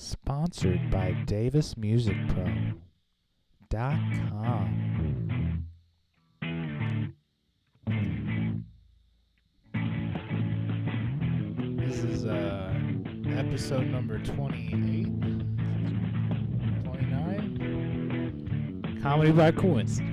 Sponsored by DavisMusicPro.com. This is episode number 28, 29. Comedy by Coincidence.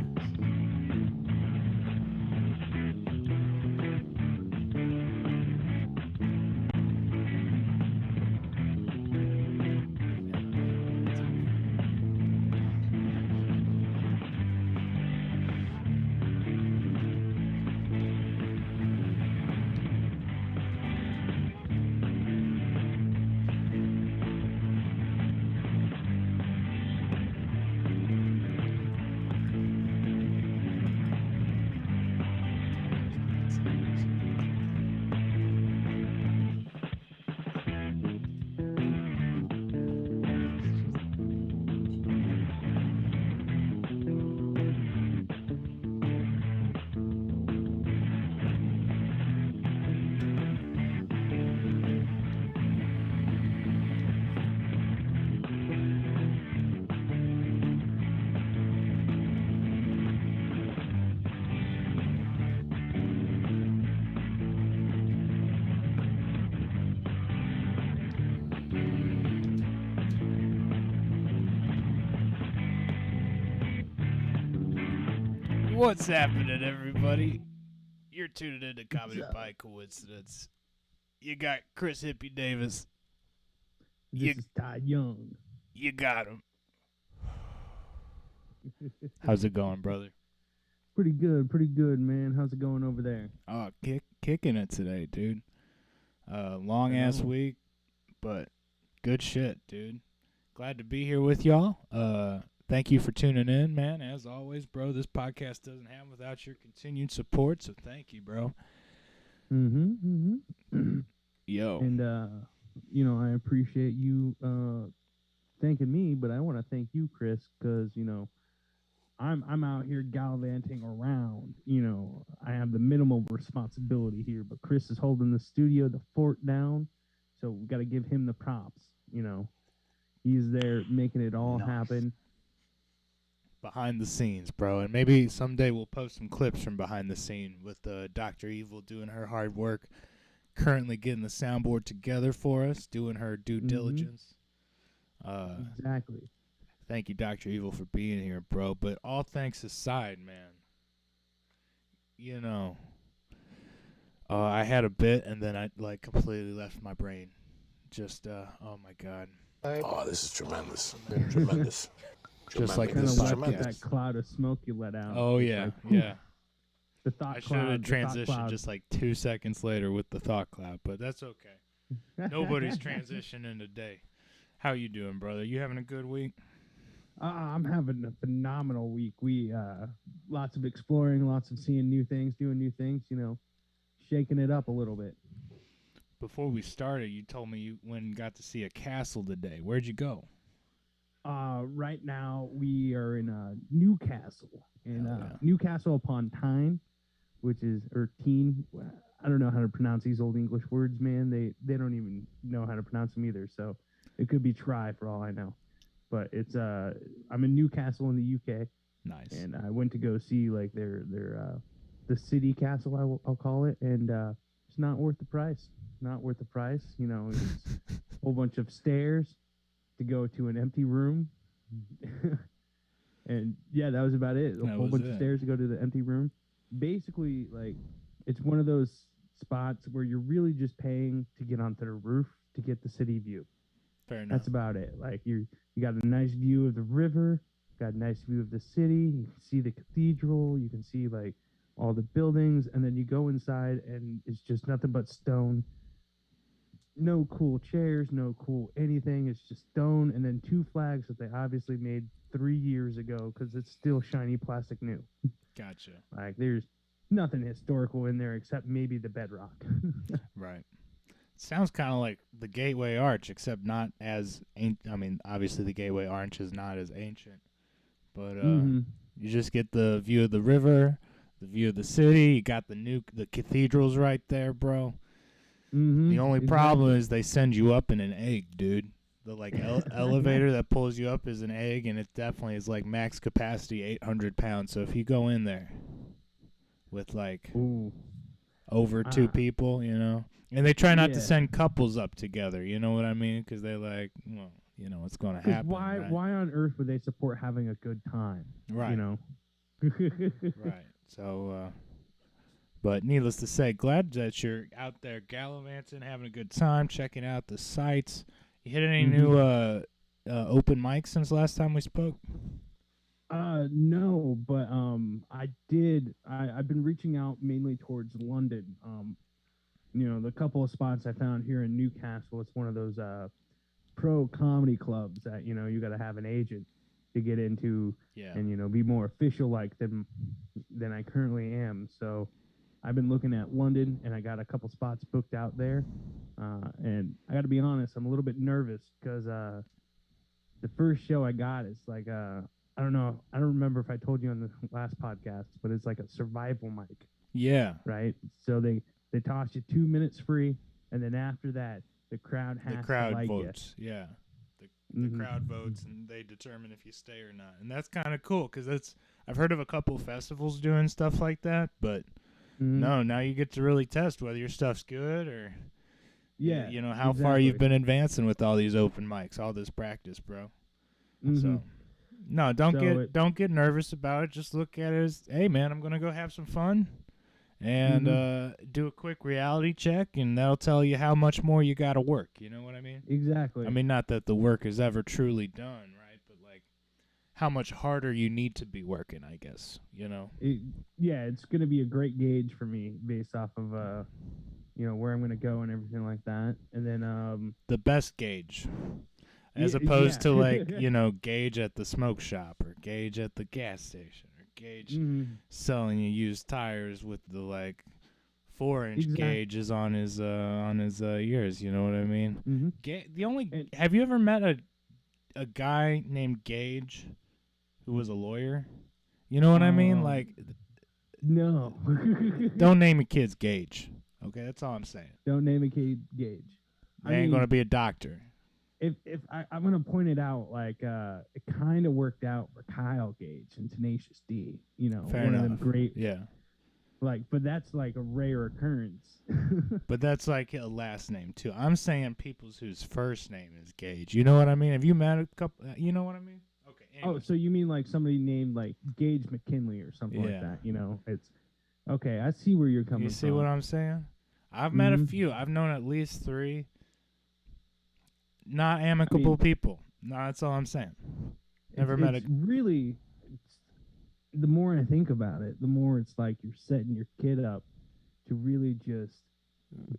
What's happening, everybody? You're tuning in to Comedy by Coincidence. You got Chris Hippie Davis. This is Todd Young. You got him. How's it going, brother? Pretty good, man. How's it going over there? Oh, kicking it today, dude. Long-ass week, but good shit, dude. Glad to be here with y'all. Thank you for tuning in, man. As always, bro, this podcast doesn't happen without your continued support, so thank you, bro. Yo. And, I appreciate you thanking me, but I want to thank you, Chris, because, I'm out here gallivanting around. I have the minimal responsibility here, but Chris is holding the studio, the fort down, so we got to give him the props, He's there making it all happen. Behind the scenes, bro. And maybe someday we'll post some clips from behind the scene with Dr. Evil doing her hard work, currently getting the soundboard together for us, doing her due diligence. Exactly. Thank you, Dr. Evil, for being here, bro. But all thanks aside, man, I had a bit and then I completely left my brain. Just, oh my God. Oh, this is tremendous. Tremendous. Just like Kind this of like podcast. that cloud of smoke you let out. Oh, yeah, yeah. The thought I should cloud. have transitioned just like 2 seconds later with the thought cloud, but that's okay. Nobody's transitioning today. How you doing, brother? You having a good week? I'm having a phenomenal week. We lots of exploring, lots of seeing new things, doing new things, shaking it up a little bit. Before we started, you told me you went and got to see a castle today. Where'd you go? Right now we are in Newcastle, Newcastle upon Tyne, which is Teen. I don't know how to pronounce these old English words, man. They don't even know how to pronounce them either. So it could be Try for all I know. But it's I'm in Newcastle in the UK. Nice. And I went to go see like their the city castle, I'll call it, and it's not worth the price. Not worth the price. It's a whole bunch of stairs to go to an empty room. And yeah, that was about it. A whole bunch of stairs to go to the empty room. Basically, like, it's one of those spots where you're really just paying to get onto the roof to get the city view. Fair enough. That's about it. Like, you got a nice view of the river, got a nice view of the city, you can see the cathedral, you can see like all the buildings, and then you go inside and it's just nothing but stone. No cool chairs, no cool anything. It's just stone, and then 2 flags that they obviously made 3 years ago because it's still shiny plastic new. Gotcha. Like, there's nothing historical in there except maybe the bedrock. Right. Sounds kind of like the Gateway Arch, except not as ancient. I mean, obviously the Gateway Arch is not as ancient, but you just get the view of the river, the view of the city. You got the cathedrals right there, bro. The only problem is they send you up in an egg, dude. elevator that pulls you up is an egg, and it definitely is like max capacity 800 pounds. So if you go in there with like Ooh. over two people, you know, and they try not to Yeah. send couples up together. You know what I mean? Because they like, well, you know what's going to 'Cause happen. why? Right? Why on earth would they support having a good time? Right. You know. Right. So, but needless to say, glad that you're out there gallivanting, having a good time, checking out the sites. You hit any new open mics since last time we spoke? No, but I did. I've been reaching out mainly towards London. You know, the couple of spots I found here in Newcastle. It's one of those pro comedy clubs that you got to have an agent to get into, and be more official like than I currently am. So I've been looking at London, and I got a couple spots booked out there. And I got to be honest, I'm a little bit nervous because the first show I got is like I don't know. I don't remember if I told you on the last podcast, but it's like a survival mic. Yeah. Right. So they toss you 2 minutes free, and then after that, the crowd has to like votes. you. Yeah. The crowd votes, and they determine if you stay or not. And that's kind of cool because I've heard of a couple festivals doing stuff like that, but no, now you get to really test whether your stuff's good or how far you've been advancing with all these open mics, all this practice, bro. So no, don't get nervous about it. Just look at it as, hey man, I'm gonna go have some fun and do a quick reality check, and that'll tell you how much more you got to work. You know what I mean? Exactly. I mean, not that the work is ever truly done, right? But like, how much harder you need to be working, I guess. You know? It's gonna be a great gauge for me based off of where I'm gonna go and everything like that, and then the best gauge. As opposed to like, gauge at the smoke shop or gauge at the gas station or gauge selling you used tires with the like 4-inch gauges on his ears. You know what I mean? Have you ever met a guy named Gage who was a lawyer? You know what I mean? Like, no. Don't name your kids Gage. Okay, that's all I'm saying. Don't name a kid Gage. They ain't gonna be a doctor. If I'm gonna point it out, like it kind of worked out for Kyle Gage and Tenacious D. Fair one enough. of them great. Yeah. Like, but that's like a rare occurrence. But that's like a last name too. I'm saying people's whose first name is Gage. You know what I mean? Have you met a couple? You know what I mean? Okay. Anyway. Oh, so you mean like somebody named like Gage McKinley or something like that? It's okay. I see where you're coming from. You see what I'm saying? I've met a few. I've known at least 3. Not amicable people. No, that's all I'm saying. Never met a. Really, the more I think about it, the more it's like you're setting your kid up to really just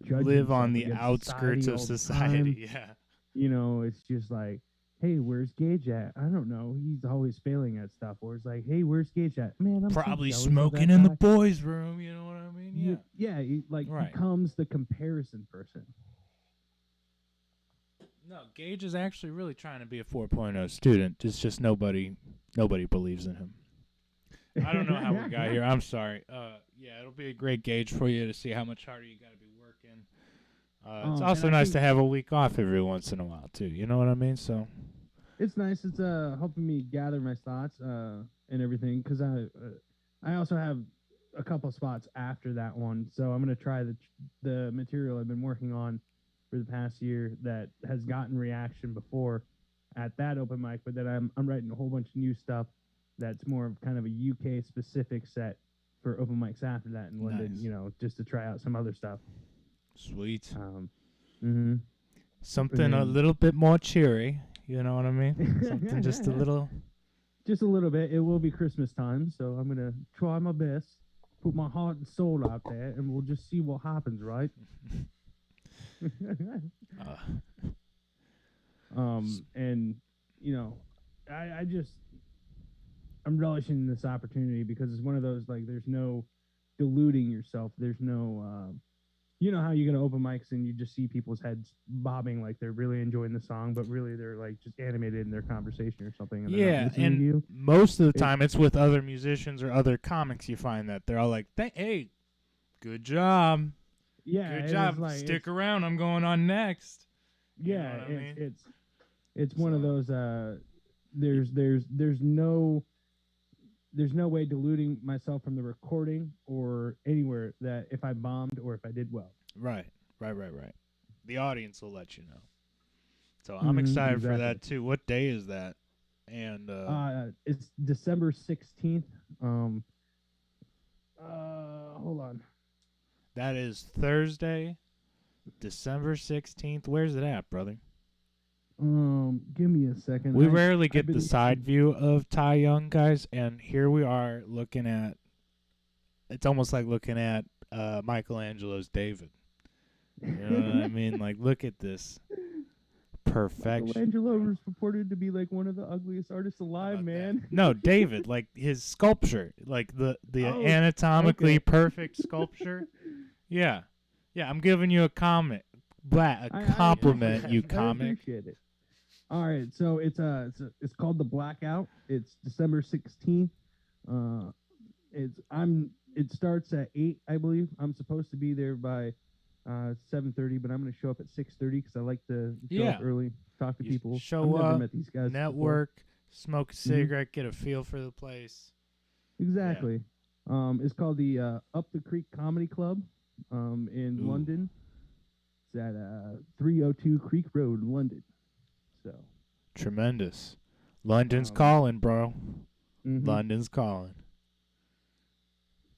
live on the outskirts of society. Yeah. It's just like, hey, where's Gage at? I don't know. He's always failing at stuff. Or it's like, hey, where's Gage at? Man, I'm probably smoking in the boys' room. You know what I mean? Yeah. He becomes the comparison person. No, Gage is actually really trying to be a 4.0 student. It's just nobody believes in him. I don't know how we got here. I'm sorry. It'll be a great gauge for you to see how much harder you got to be working. It's also nice to have a week off every once in a while too. You know what I mean? So it's nice. It's helping me gather my thoughts and everything, because I also have a couple spots after that one. So I'm gonna try the material I've been working on for the past year that has gotten reaction before at that open mic, but then I'm writing a whole bunch of new stuff that's more of kind of a UK specific set for open mics after that in London, just to try out some other stuff. Sweet. Something a little bit more cheery, you know what I mean? Something just a little. Just a little bit. It will be Christmas time, so I'm gonna try my best, put my heart and soul out there, and we'll just see what happens, right? And I'm relishing this opportunity because it's one of those, like, there's no deluding yourself. There's no you know how you go to open mics and you just see people's heads bobbing like they're really enjoying the song, but really they're like just animated in their conversation or something. And and most of the time it's with other musicians or other comics. You find that they're all like, hey, good job. Yeah, good job. Stick around. I'm going on next. Yeah, I mean? It's one of So- those. There's no way diluting myself from the recording or anywhere that if I bombed or if I did well. Right. The audience will let you know. So I'm excited for that too. What day is that? And It's December 16th. Hold on. that is Thursday, December 16th. Where's it at, brother? Give me a second. We rarely get the side view of Ty Young, guys, and here we are looking at. It's almost like looking at Michelangelo's David. You know what I mean? Like, look at this perfection. Michelangelo was purported to be like one of the ugliest artists alive, man. No, David, like his sculpture, like the Oh, anatomically okay. perfect sculpture. Yeah, I'm giving you a comment, compliment, you I comic. appreciate it. All right, so it's called The Blackout. It's December 16th. It starts at 8, I believe. I'm supposed to be there by 7:30, but I'm going to show up at 6:30 because I like to show up early, talk to people. Show I've never up, met these guys network, smoke a Mm-hmm. cigarette, get a feel for the place. before. Exactly. It's called the Up the Creek Comedy Club in Ooh. London. It's at 302 Creek Road, London. So Tremendous. London's Um, calling, bro. mhm. London's calling.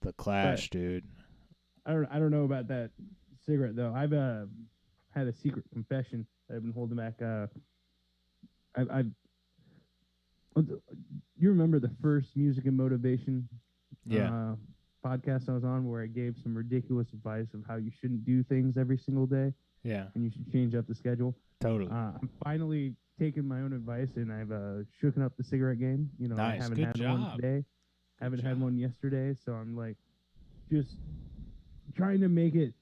The Clash, But- dude. I don't know about that cigarette though. I've had a secret confession that I've been holding back. You remember the first Music and Motivation Yeah. podcast I was on where I gave some ridiculous advice of how you shouldn't do things every single day Yeah. and you should change up the schedule. Totally. I'm finally taking my own advice and I've shooken up the cigarette game. You know, I Nice. haven't Good had job. one today. Haven't had job. one yesterday, so I'm like just trying to make it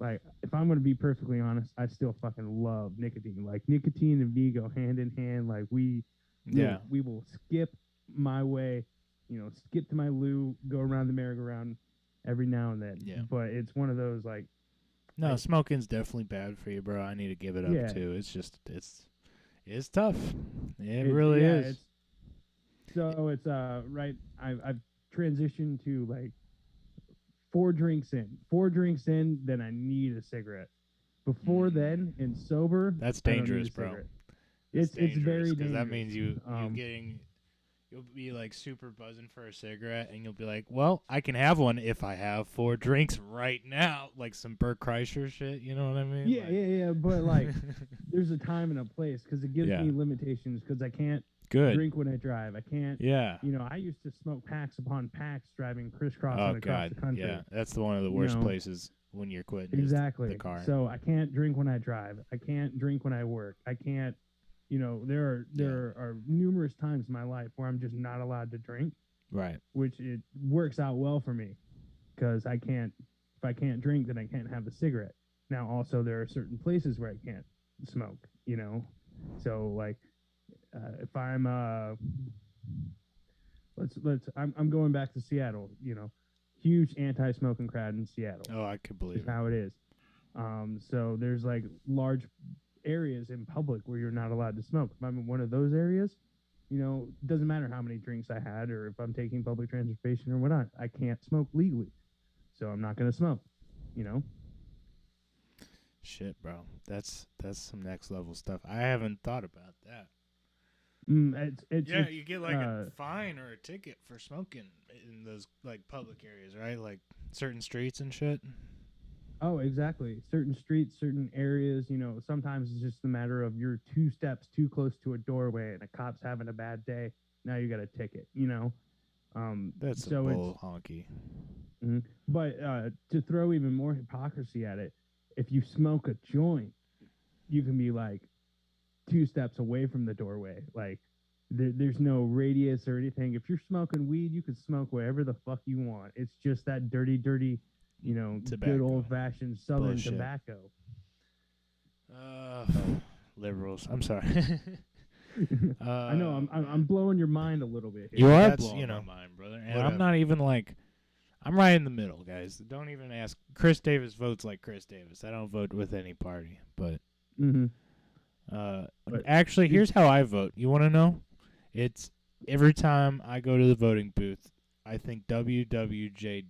like if I'm gonna be perfectly honest, I still fucking love nicotine. Like nicotine and me go hand in hand. Like we will skip my way, skip to my loo, go around the merry-go-round every now and then. Yeah. But it's one of those like No, smoking's definitely bad for you, bro. I need to give it up Yeah. too. It's just it's tough. It It- really yeah, is. It's right. I've transitioned to like 4 drinks in, then I need a cigarette. Before then and sober, That's I don't need dangerous, a bro. cigarette. It's It's very because that dangerous. means you'll be like super buzzing for a cigarette, and you'll be like, well, I can have one if I have 4 drinks right now, like some Bert Kreischer shit. You know what I mean? Yeah, yeah. But like, there's a time and a place because it gives Yeah. me limitations because I can't Good. drink when I drive. I can't. Yeah. I used to smoke packs upon packs driving crisscross Oh across God. the country. Yeah, that's one of the worst know. places when you're quitting. is Exactly. The car. So I can't drink when I drive. I can't drink when I work. I can't. There are numerous times in my life where I'm just not allowed to drink, Right. which it works out well for me because I can't. If I can't drink, then I can't have a cigarette. Now, also there are certain places where I can't smoke. So like if I'm I'm going back to Seattle. Huge anti-smoking crowd in Seattle. Oh, I could believe Is it. how it is. So there's like large areas in public where you're not allowed to smoke. If I'm in one of those areas, it doesn't matter how many drinks I had or if I'm taking public transportation or whatnot, I can't smoke legally. So I'm not going to smoke, Shit, bro. That's some next level stuff. I haven't thought about that. It's You get like a fine or a ticket for smoking in those like public areas, right? Like certain streets and shit. Oh, exactly. Certain streets, certain areas, sometimes it's just a matter of you're 2 steps too close to a doorway and a cop's having a bad day. Now you got a ticket, That's so a bull honky. But to throw even more hypocrisy at it, if you smoke a joint, you can be like 2 steps away from the doorway. Like there's no radius or anything. If you're smoking weed, you can smoke wherever the fuck you want. It's just that dirty, Tobacco. good old-fashioned Southern Bullshit. tobacco. Liberals. I'm sorry. I know I'm blowing your mind a little bit here. You are That's, blowing my mind, brother. And Whatever. I'm not even like, I'm right in the middle, guys. Don't even ask. Chris Davis votes like Chris Davis. I don't vote with any party, but Mhm. But Actually, here's how I vote. You want to know? It's every time I go to the voting booth, I think WWJGD.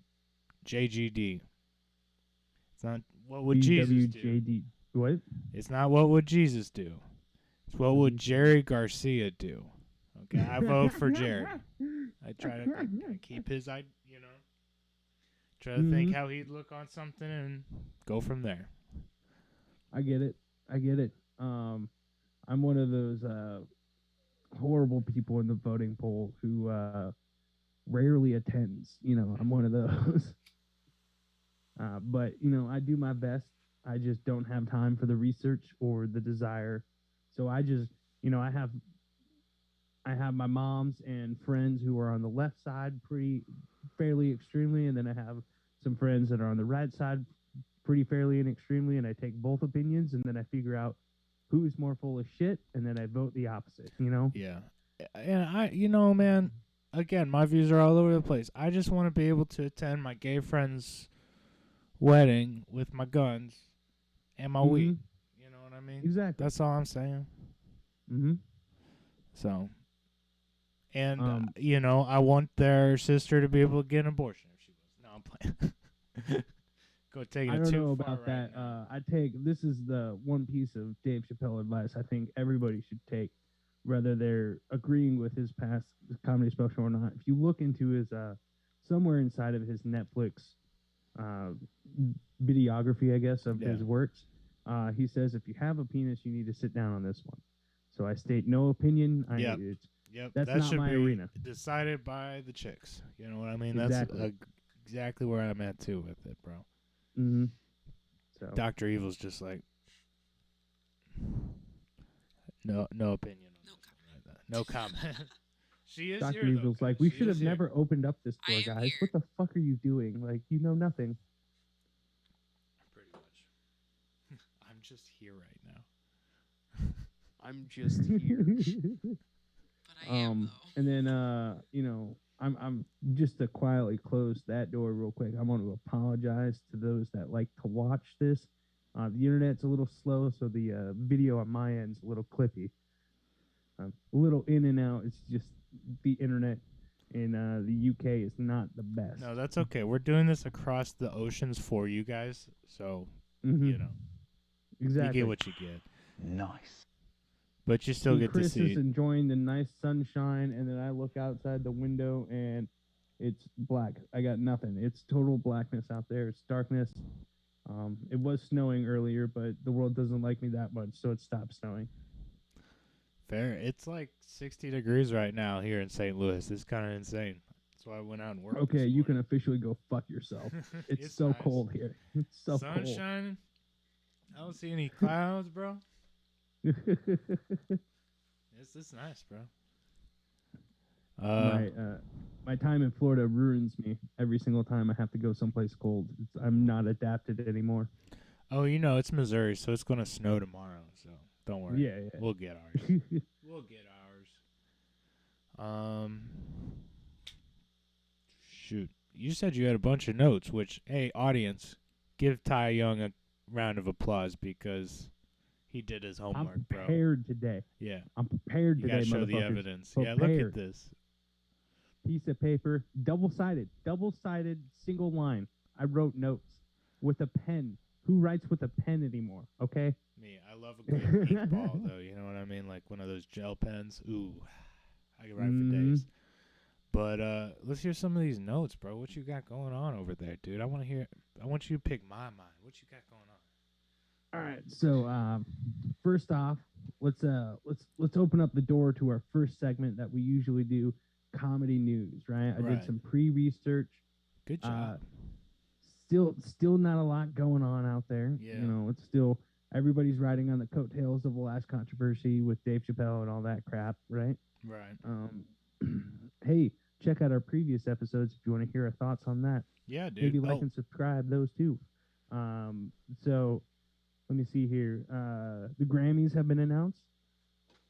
It's not what would Jesus do. BWJD. What? It's not what would Jesus do. It's what would Jerry Garcia do. Okay, I vote for Jerry. I try to keep his, try to think how he'd look on something and go from there. I get it. I'm one of those horrible people in the voting poll who rarely attends. I'm one of those. But I do my best. I just don't have time for the research or the desire. So I just, I have my moms and friends who are on the left side fairly extremely, and then I have some friends that are on the right side pretty fairly and extremely, and I take both opinions, and then I figure out who's more full of shit, and then I vote the opposite, Yeah. And man, again, my views are all over the place. I just want to be able to attend my gay friend's wedding with my guns and my weed. You know what I mean? Exactly. That's all I'm saying. So, and I want their sister to be able to get an abortion if she was. No, I'm playing. Go take it I don't too know far about right that. now. This is the one piece of Dave Chappelle advice I think everybody should take, whether they're agreeing with his past comedy special or not. If you look into his somewhere inside of his Netflix videography, I guess, of his works, he says if you have a penis, you need to sit down on this one. So I state no opinion. Yep, That's that not should my be arena. decided by the chicks. You know what I mean? Exactly. That's exactly where I'm at too with it, bro. So Dr. Evil's just like no opinion on this. No comment. She is Dr. here, Evil's though, like, we she should is have here. never opened up this door, guys. What the fuck are you doing? Like, you know nothing. Pretty much. I'm just here right now. I'm just here. But I am, though. And then I'm just to quietly close that door real quick. I want to apologize to those that like to watch this. The internet's a little slow, so the video on my end's a little clippy. A little in and out. It's just the internet in the UK is not the best. No, that's okay. We're doing this across the oceans for you guys, so exactly. you get what you get. Nice. But you still get Chris to see. is enjoying the nice sunshine, and then I look outside the window and it's black. I got nothing. It's total blackness out there. It's darkness. It was snowing earlier, but the world doesn't like me that much, so it stopped snowing. Fair. It's like 60 degrees right now here in St. Louis. It's kind of insane. That's why I went out and worked. Okay, you can officially go fuck yourself. It's so nice. cold here. It's so Sun cold. shining. I don't see any clouds, bro. It's nice, bro. My time in Florida ruins me every single time I have to go someplace cold. I'm not adapted anymore. Oh, it's Missouri, so it's gonna snow tomorrow. So don't worry. Yeah. We'll get ours. We'll get ours. Shoot, you said you had a bunch of notes. Which, hey, audience, give Ty Young a round of applause because he did his homework, I'm bro. prepared today. Yeah. I'm prepared You today, gotta show the motherfuckers. evidence. Prepared. Yeah, look at this. Piece of paper, double-sided, single line. I wrote notes with a pen. Who writes with a pen anymore? Okay. Me, I love a good ink ball, though. You know what I mean? Like one of those gel pens. Ooh, I could write for days. But let's hear some of these notes, bro. What you got going on over there, dude? I want you to pick my mind. What you got going on? All right. So first off, let's open up the door to our first segment that we usually do, comedy news. Right. I did some pre-research. Good job. Still not a lot going on out there. Yeah. It's still everybody's riding on the coattails of the last controversy with Dave Chappelle and all that crap, right? Right. Hey, check out our previous episodes if you want to hear our thoughts on that. Yeah, dude. Maybe like and subscribe those too. So let me see here. The Grammys have been announced.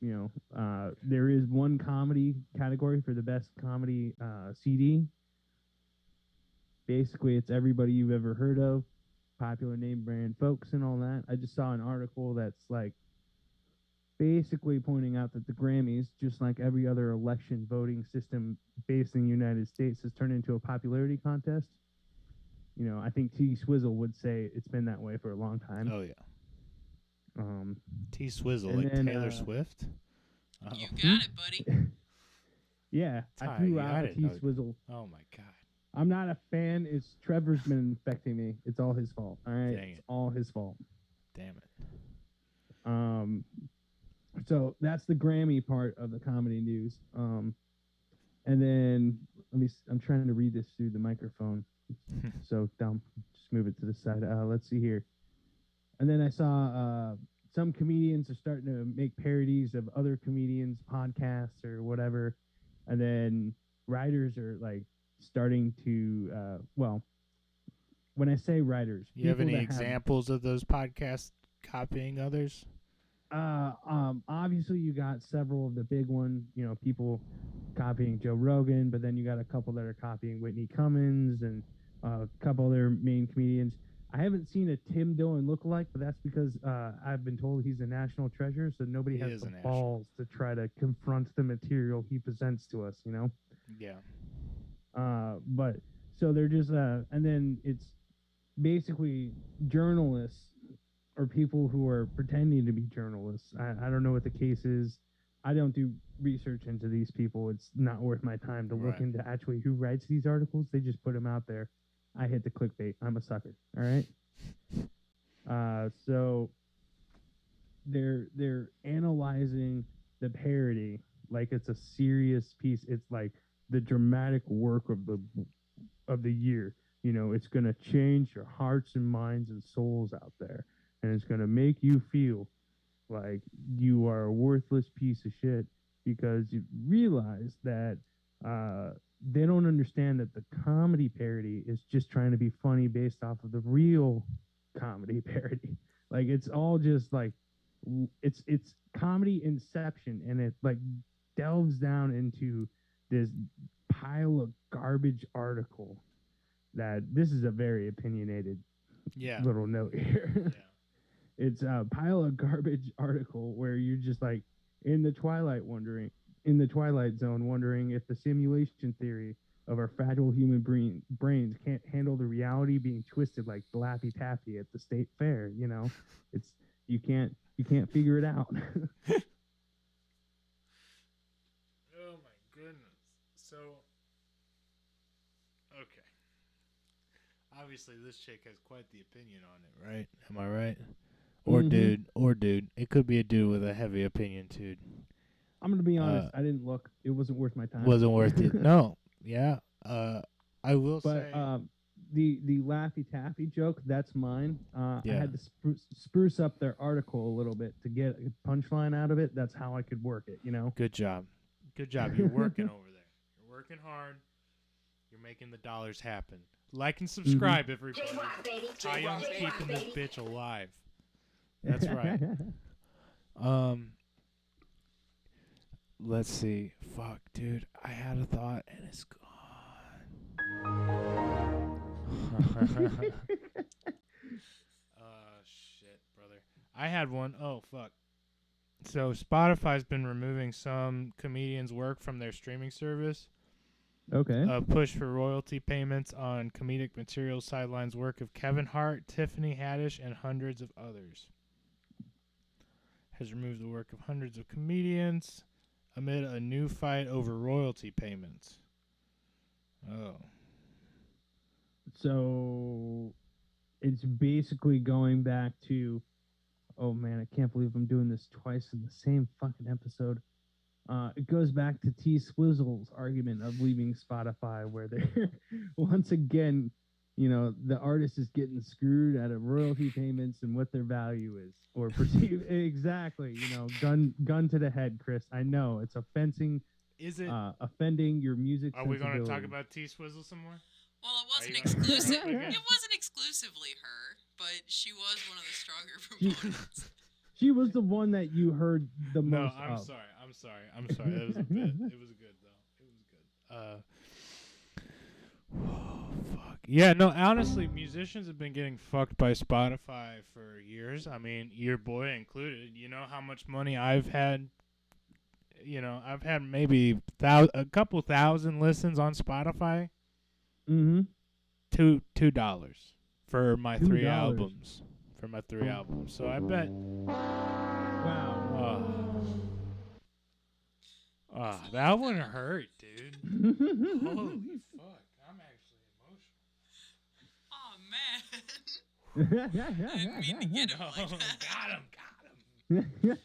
There is one comedy category for the best comedy CD. Basically, it's everybody you've ever heard of, popular name brand folks and all that. I just saw an article that's like basically pointing out that the Grammys, just like every other election voting system based in the United States, has turned into a popularity contest. You know, I think T Swizzle would say it's been that way for a long time. Oh, yeah. Um, T Swizzle, and like then, Taylor Swift? Oh. You got it, buddy. yeah, I Ty, threw I out a didn't T know- Swizzle. Oh, my God. I'm not a fan. It's Trevor's been infecting me. It's all his fault. All right, Dang it's it. all his fault. Damn it. So that's the Grammy part of the comedy news. And then I'm trying to read this through the microphone. So dumb. Just move it to the side. Let's see here. And then I saw some comedians are starting to make parodies of other comedians' podcasts or whatever. And then writers are like starting to when I say writers, You have people any that examples of those podcasts copying others? Obviously you got several of the big ones, you know, people copying Joe Rogan, but then you got a couple that are copying Whitney Cummings and a couple other main comedians. I haven't seen a Tim Dillon lookalike, but that's because I've been told he's a national treasure, so nobody He has is the a national. balls to try to confront the material he presents to us, you know? Yeah. But so they're just and then it's basically journalists or people who are pretending to be journalists. I don't know what the case is. I don't do research into these people. It's not worth my time to look Right. into actually who writes these articles. They just put them out there. I hit the clickbait. I'm a sucker. All right. So they're analyzing the parody like it's a serious piece. It's like the dramatic work of the year. You know, it's gonna change your hearts and minds and souls out there, and it's gonna make you feel like you are a worthless piece of shit because you realize that they don't understand that the comedy parody is just trying to be funny based off of the real comedy parody. Like it's all just like it's comedy inception, and it like delves down into this pile of garbage article that this is a very opinionated Yeah. little note here. Yeah. It's a pile of garbage article where you're just like in the twilight zone wondering if the simulation theory of our fragile human brains can't handle the reality being twisted like Laffy Taffy at the state fair. You know, it's you can't figure it out. Oh my goodness. So, okay. Obviously, this chick has quite the opinion on it, right? Am I right? Or dude. It could be a dude with a heavy opinion, too. I'm gonna be honest. I didn't look. It wasn't worth my time. Wasn't worth it. No. Yeah. I will But say. the Laffy Taffy joke, that's mine. I Yeah. had to spruce up their article a little bit to get a punchline out of it. That's how I could work it, you know? Good job. Good job. You're working over there. You're working hard. You're making the dollars happen. Like and subscribe, everybody. Tyon's keeping this bitch alive. That's right. Let's see. Fuck, dude. I had a thought and it's gone. Shit, brother. I had one. Oh, fuck. So Spotify's been removing some comedians' work from their streaming service. Okay. A push for royalty payments on comedic material sidelines work of Kevin Hart, Tiffany Haddish, and hundreds of others. Has removed the work of hundreds of comedians amid a new fight over royalty payments. Oh. So it's basically going back to, oh man, I can't believe I'm doing this twice in the same fucking episode. It goes back to T Swizzle's argument of leaving Spotify, where they're once again, you know, the artist is getting screwed out of royalty payments and what their value is or perceive. Exactly, you know, gun to the head, Chris. I know it's offending. Is it? Offending your music? Are we going to talk sensibility. about T Swizzle some more? Well, it Are wasn't you gonna- exclusive. Okay. It wasn't exclusively her, but she was one of the stronger proponents. She was the one that you heard the No, most I'm of. sorry. That was a bit. It was good though. It was good. Oh fuck, Yeah, no, honestly, musicians have been getting fucked by Spotify for years. I mean, your boy included. You know how much money I've had? You know, I've had maybe a couple thousand listens on Spotify. Mm-hmm. $2 for my $2. 3 albums. For my 3 albums. So I bet. Wow. That one hurt, dude. Holy fuck. I'm actually emotional. Oh, man. I didn't mean to get him like that. Got him.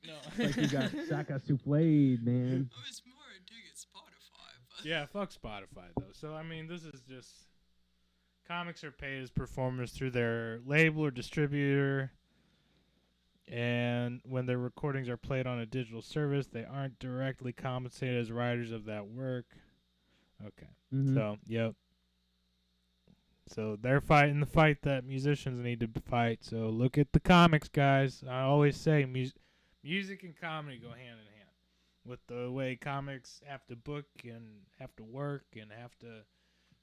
No. Like you got Saka souffled, man. I was more digging Spotify, but... Yeah, fuck Spotify, though. So, I mean, this is just... Comics are paid as performers through their label or distributor. And when their recordings are played on a digital service, they aren't directly compensated as writers of that work. Okay. Mm-hmm. So, yep. So they're fighting the fight that musicians need to fight. So look at the comics, guys. I always say music and comedy go hand in hand. With the way comics have to book and have to work and have to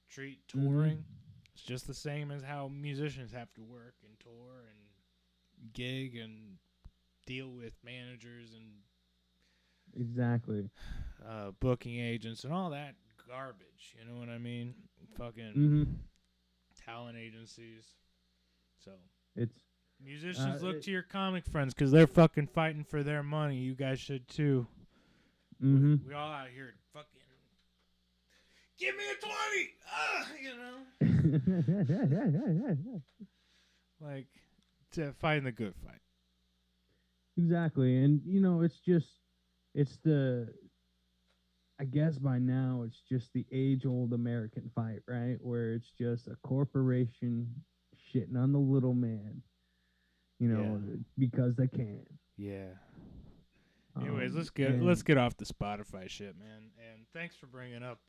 treat touring, it's just the same as how musicians have to work and tour and gig and deal with managers and Exactly. booking agents and all that garbage. You know what I mean? Fucking talent agencies. So It's musicians look to your comic friends because they're fucking fighting for their money. You guys should too. We all out here fucking give me a 20. You know, like to fighting the good fight. Exactly. And you know, it's the, I guess by now it's just the age-old American fight, right? Where it's just a corporation shitting on the little man, you know, because they can. Yeah. Anyways, let's get off the Spotify shit, man. And thanks for bringing up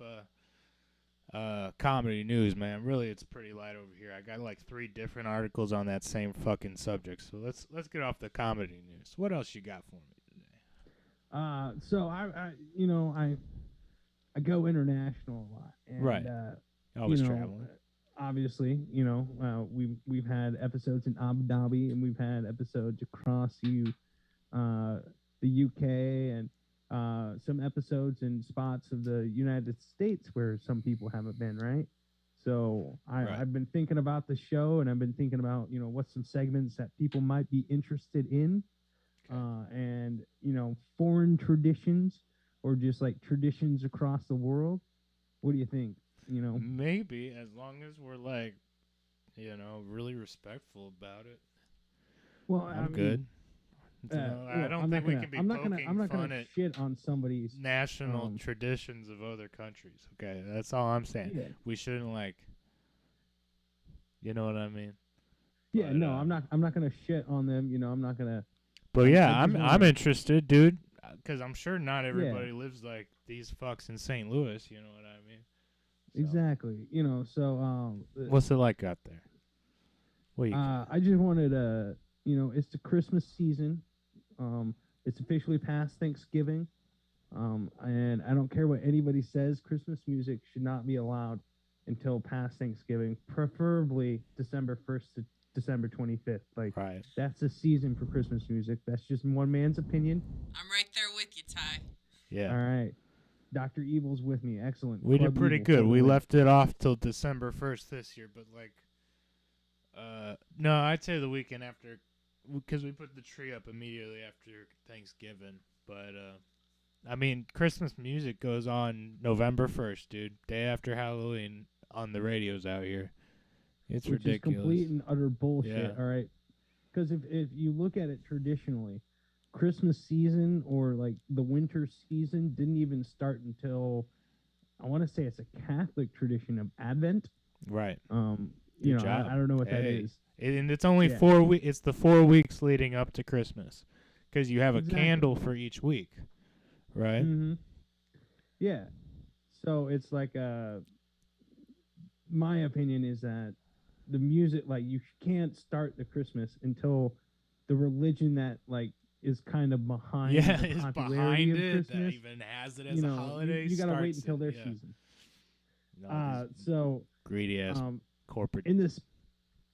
comedy news, man. Really, it's pretty light over here. I got like 3 different articles on that same fucking subject. So let's get off the comedy news. What else you got for me today? So I go international a lot, and, right? Always you know, traveling. Obviously, you know, we've had episodes in Abu Dhabi, and we've had episodes across the UK, and some episodes in spots of the United States where some people haven't been, right? So I've been thinking about the show, and I've been thinking about, you know, what's some segments that people might be interested in, and, you know, foreign traditions or just like traditions across the world. What do you think? You know, maybe as long as we're like, you know, really respectful about it. Well, I'm good. I don't think we can be poking fun at shit on somebody's national traditions of other countries. Okay, that's all I'm saying. Yeah. We shouldn't like, you know what I mean? Yeah, but, no, I'm not gonna shit on them. You know, I'm not gonna. But yeah, I'm interested, dude, because I'm sure not everybody Yeah. lives like these fucks in St. Louis. You know what I mean? So. Exactly. You know, so what's it like out there? What you I just wanted to, you know, it's the Christmas season. It's officially past Thanksgiving. And I don't care what anybody says, Christmas music should not be allowed until past Thanksgiving, preferably December 1st to December 25th. Like, that's the season for Christmas music. That's just one man's opinion. I'm right there with you, Ty. Yeah. All right. Dr. Evil's with me. Excellent. We did pretty good. We left it off till December 1st this year, but like, no, I'd say the weekend after, because we put the tree up immediately after Thanksgiving. But, I mean, Christmas music goes on November 1st, dude. Day after Halloween on the radios out here. It's Which ridiculous. Is complete and utter bullshit, Yeah. all right? Because if you look at it traditionally, Christmas season or like the winter season didn't even start until, I want to say it's a Catholic tradition of Advent. Right. You know, I don't know what that is. And it's only 4 weeks. It's the 4 weeks leading up to Christmas, because you have a candle for each week, right? Mm-hmm. Yeah. So it's like, my opinion is that the music, like, you can't start the Christmas until the religion that like is kind of behind the is popularity behind of it, Christmas, that even has it as a holiday. You gotta wait starts until it, their yeah. season. No, these So greedy ass corporate. in this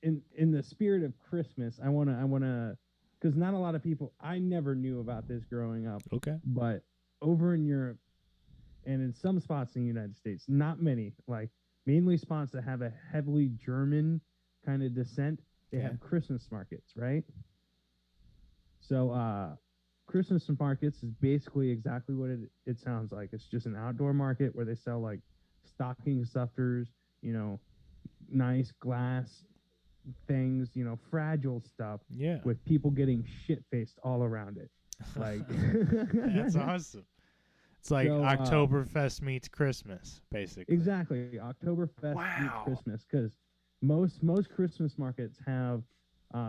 in the spirit of Christmas, I wanna because not a lot of people, I never knew about this growing up, Okay. but over in Europe and in some spots in the United States, not many, like mainly spots that have a heavily German kind of descent, they Okay. have Christmas markets, right? So Christmas markets is basically exactly what it sounds like. It's just an outdoor market where they sell like stocking stuffers, you know, nice glass things, you know, fragile stuff Yeah. with people getting shit faced all around it. Like That's awesome. It's like So, Oktoberfest meets Christmas, basically. exactly. Oktoberfest meets Wow. Christmas because most Christmas markets have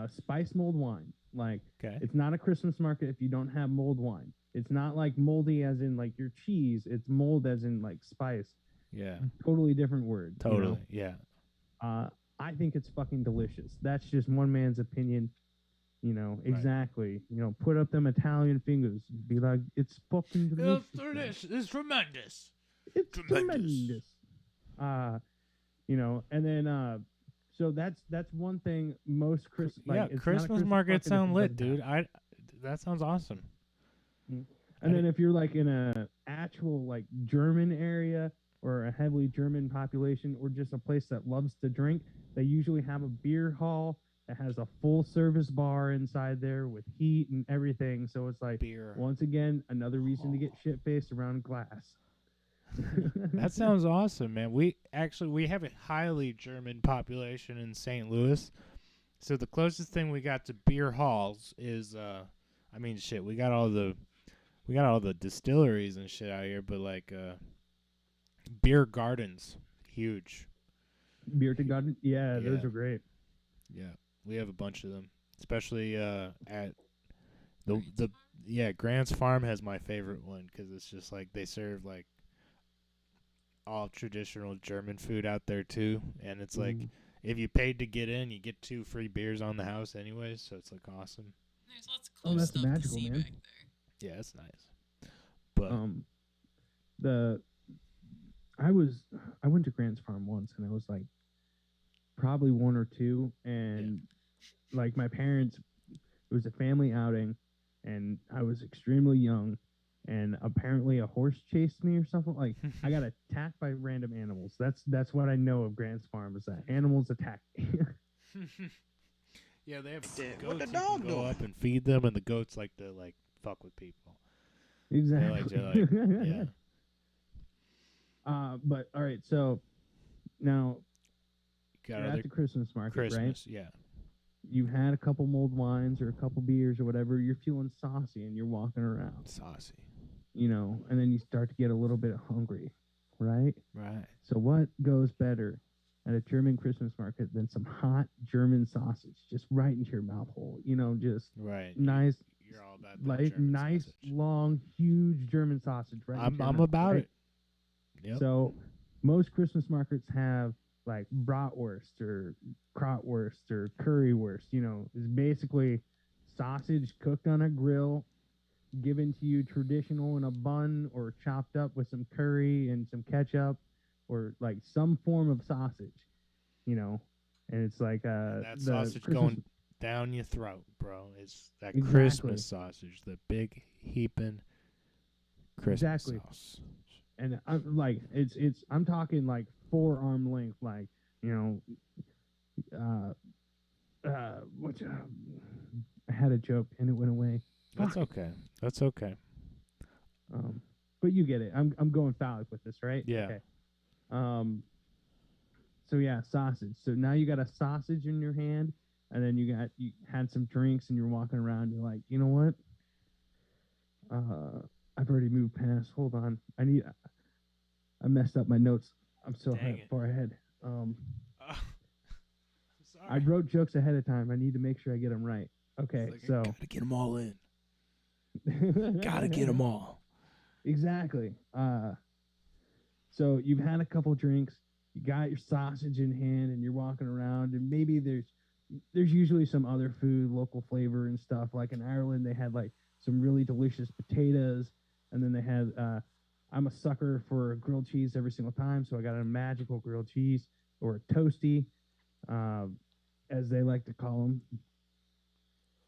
spice mulled wine. Like Okay. it's not a Christmas market if you don't have mulled wine. It's not like moldy as in like your cheese. It's mold as in like spice. Yeah. Totally different word. you know? Totally. Yeah. I think it's fucking delicious. That's just one man's opinion. You know, Right. exactly. You know, put up them Italian fingers. Be like, it's fucking delicious. man. It's tremendous. It's Tremendous. tremendous. You know, and then so that's one thing most Christmas Yeah, it's not a Christmas Christmas markets market if sound it lit, doesn't dude. have- That sounds awesome. And then if you're like in a actual like German area or a heavily German population or just a place that loves to drink, they usually have a beer hall that has a full service bar inside there with heat and everything. So it's like Beer. once again another reason to get shit faced around glass. That sounds awesome, man. We have a highly German population in St. Louis. So the closest thing we got to beer halls is I mean shit, we got all the distilleries and shit out here, but like beer gardens, huge. Beer to garden, yeah, those Yeah. are great. Yeah. We have a bunch of them, especially at the Grant's Farm has my favorite one cuz it's just like they serve like all traditional German food out there too, and it's like Mm. if you paid to get in, you get 2 free beers on the house anyways, so it's like awesome. There's lots of cool that's stuff magical, to see man. back there. Yeah, it's nice. But I went to Grant's Farm once and I was like probably 1 or 2 and like my parents, it was a family outing and I was extremely young and apparently a horse chased me or something. Like I got attacked by random animals. That's what I know of Grant's Farm is that animals attack me. yeah, they have What goats. the You dog can go doing? up and feed them, and the goats like to like fuck with people. Exactly. Yeah. But all right, so now You got you're other at the Christmas market, right? Christmas, yeah. You've had a couple mulled wines or a couple beers or whatever. You're feeling saucy and you're walking around, Saucy. you know, and then you start to get a little bit hungry, right? Right. So what goes better at a German Christmas market than some hot German sausage just right into your mouth hole? You know, just Right. nice, You're all about that like German nice, sausage. long, huge German sausage right into your I'm mouth, about right? it. Yep. So most Christmas markets have like bratwurst or krauwurst or currywurst. You know, it's basically sausage cooked on a grill, given to you traditional in a bun or chopped up with some curry and some ketchup or like some form of sausage. You know, and it's like that the sausage Christmas- going down your throat, bro. It's that Exactly. Christmas sausage, the big heaping Christmas Exactly. sauce. and I'm like it's I'm talking like forearm length, like you know, what I had a joke and it went away. That's Fuck. okay. That's okay. But you get it. I'm going phallic with this, right? Yeah. Okay. So yeah, sausage. So now you got a sausage in your hand, and then you had some drinks, and you're walking around. You're like, you know what? I've already moved past. Hold on. I messed up my notes. I'm so Dang it. far ahead. I'm I sorry. wrote jokes ahead of time. I need to make sure I get them right. Okay, It's like, so I gotta get them all in. Gotta get them all. Exactly. So you've had a couple drinks, you got your sausage in hand, and you're walking around, and maybe there's usually some other food, local flavor and stuff. Like in Ireland, they had like some really delicious potatoes, and then they had I'm a sucker for grilled cheese every single time, so I got a magical grilled cheese or a toasty, uh, as they like to call them.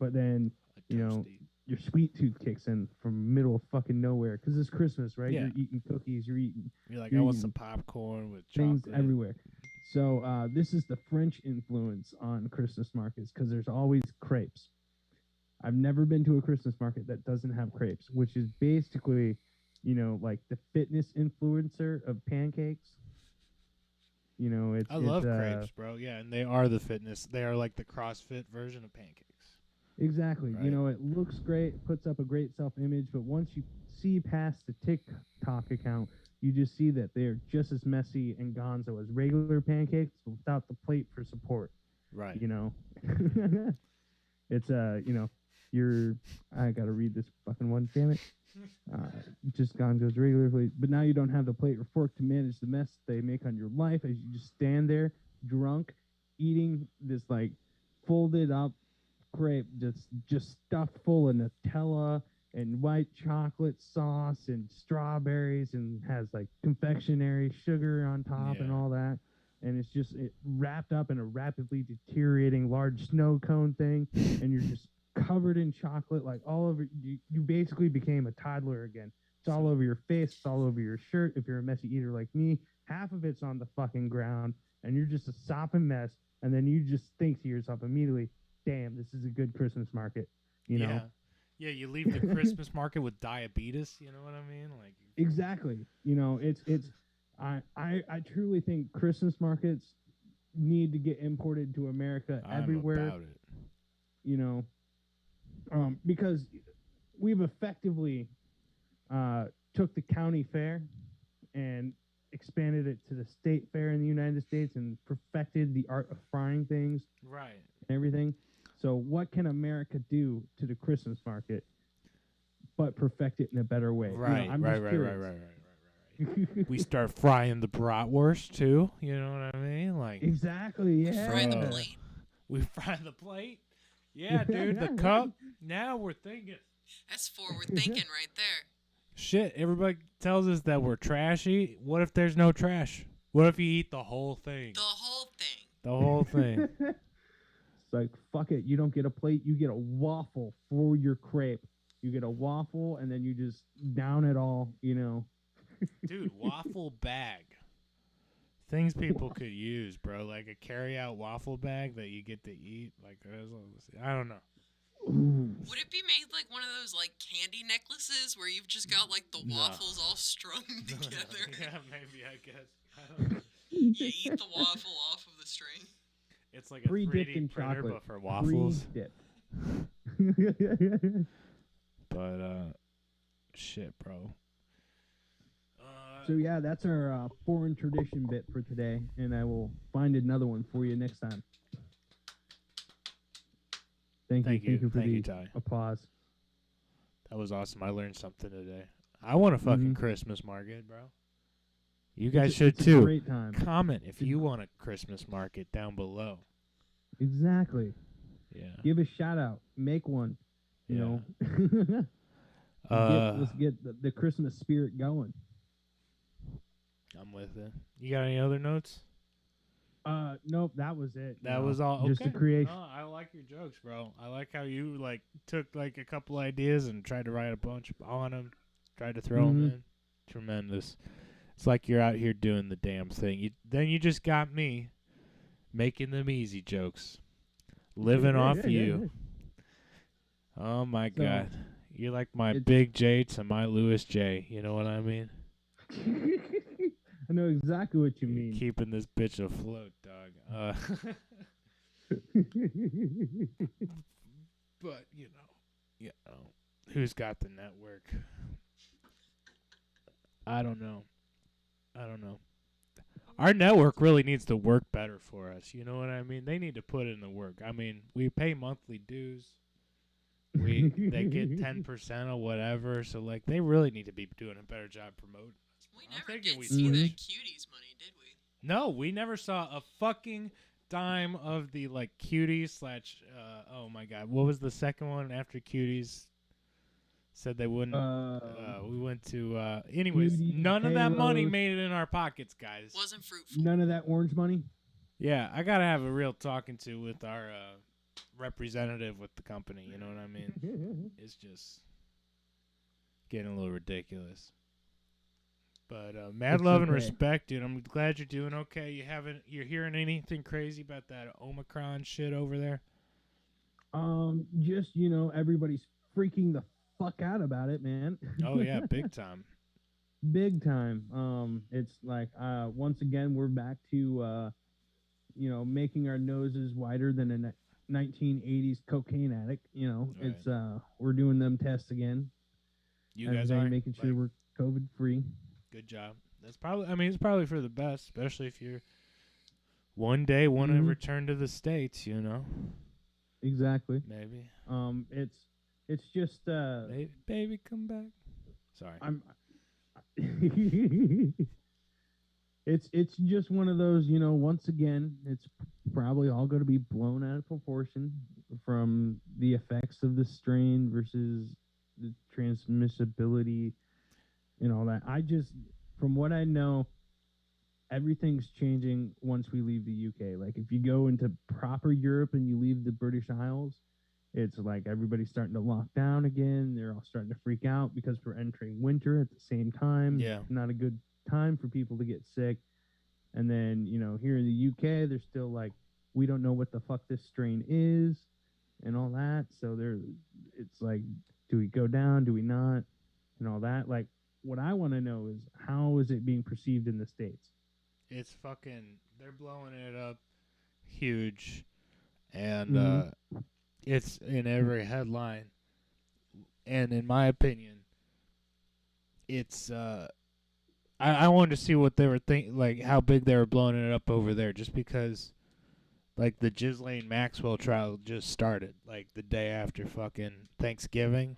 But then, A you know, toasty. your sweet tooth kicks in from middle of fucking nowhere because it's Christmas, right? Yeah. You're eating cookies, you're eating You're like, you're I want eating some popcorn with things chocolate. everywhere. So this is the French influence on Christmas markets because there's always crepes. I've never been to a Christmas market that doesn't have crepes, which is basically, you know, like the fitness influencer of pancakes. You know, I love crepes, bro. Yeah, and they are the fitness. They are like the CrossFit version of pancakes. Exactly. Right. You know, it looks great, it puts up a great self-image, but once you see past the TikTok account, you just see that they're just as messy and gonzo as regular pancakes without the plate for support. Right. You know, it's you know, I gotta read this fucking one, damn it. Just gonzo's regularly, but now you don't have the plate or fork to manage the mess they make on your life as you just stand there drunk, eating this like folded up crepe just stuffed full of Nutella and white chocolate sauce and strawberries and has like confectionery sugar on top and Yeah. all that, and it's just wrapped up in a rapidly deteriorating large snow cone thing, and you're just covered in chocolate like all over you basically became a toddler again. It's all over your face, it's all over your shirt. If you're a messy eater like me, half of it's on the fucking ground and you're just a sopping mess, and then you just think to yourself immediately, damn, this is a good Christmas market, you know? Yeah, you leave the Christmas market with diabetes, you know what I mean? Like Exactly. You know, I truly think Christmas markets need to get imported to America I'm everywhere, about it. you know, because we've effectively took the county fair and expanded it to the state fair in the United States and perfected the art of frying things Right. and everything. So what can America do to the Christmas market but perfect it in a better way? Right, You know, I'm right, just right, curious. right. We start frying the bratwurst too, you know what I mean? Like Exactly, yeah. Fry the Bro. plate. we fry the plate. Yeah, dude, the cup. Now we're thinking. That's forward thinking right there. Shit, everybody tells us that we're trashy. What if there's no trash? What if you eat the whole thing? The whole thing. The whole thing. It's like, fuck it. You don't get a plate. You get a waffle for your crepe. You get a waffle, and then you just down it all, you know. Dude, waffle bag. Things people could use, bro. Like a carry-out waffle bag that you get to eat. Like, I don't know. Ooh. Would it be made like one of those like candy necklaces where you've just got like the No. waffles all strung together? Yeah, maybe, I guess. I don't know. You eat the waffle off of the string. It's like a Pre-dipped 3D in printer, chocolate. but for waffles. Pre-dipped. But, shit, bro. So yeah, that's our foreign tradition bit for today, and I will find another one for you next time. Thank you for Thank the you, Ty. applause. That was awesome. I learned something today. I want a fucking Mhm. Christmas market, bro. You guys It's a- should it's a too. Great time. Comment if you want a Christmas market down below. Exactly. Yeah. Give a shout out. Make one. You know. Let's get the Christmas spirit going. I'm with it. You got any other notes? Nope, that was it. That was all. Just okay. a creation. No, I like your jokes, bro. I like how you like took like a couple ideas and tried to write a bunch on them, tried to throw them in. Tremendous. It's like you're out here doing the damn thing. Then you just got me making them easy jokes, living off you. Oh my So, God, you're like my it's- Big J to my Louis J. You know what I mean? I know exactly what you mean. Keeping this bitch afloat, dog. But you know, who's got the network? I don't know. Our network really needs to work better for us. You know what I mean? They need to put in the work. I mean, we pay monthly dues. They get 10% or whatever. So like, they really need to be doing a better job promoting us. We I'm never thinking did we see switched. that cuties money, did we? No, we never saw a fucking dime of the like cuties / oh my God, what was the second one after cuties? Said they wouldn't. We went to. Anyways, Beauty, none of that money Halos. made it in our pockets, guys. Wasn't fruitful. None of that orange money. Yeah, I gotta have a real talking to with our representative with the company. You know what I mean? It's just getting a little ridiculous. But mad It's love and okay. respect, dude. I'm glad you're doing okay. You're hearing anything crazy about that Omicron shit over there? Just everybody's freaking the fuck out about it, man. Oh yeah, big time. Big time. It's like once again we're back to making our noses wider than a 1980s cocaine addict. Right. It's we're doing them tests again. You guys Everything, are making sure we're COVID free. Good job. That's probably. I mean, it's probably for the best, especially if you're one day want to return to the States. You know. Exactly. Maybe. It's just baby, come back. Sorry. It's just one of those, once again, it's probably all going to be blown out of proportion from the effects of the strain versus the transmissibility and all that. From what I know, everything's changing once we leave the UK. Like if you go into proper Europe and you leave the British Isles, it's like everybody's starting to lock down again. They're all starting to freak out because we're entering winter at the same time. Yeah. Not a good time for people to get sick. And then, here in the UK, they're still like, we don't know what the fuck this strain is and all that. So it's like, do we go down? Do we not? And all that. Like, what I want to know is how is it being perceived in the States? It's fucking. They're blowing it up huge. And it's in every headline. And in my opinion, it's I wanted to see what they were thinking, like how big they were blowing it up over there, just because like the Ghislaine Maxwell trial just started like the day after fucking Thanksgiving.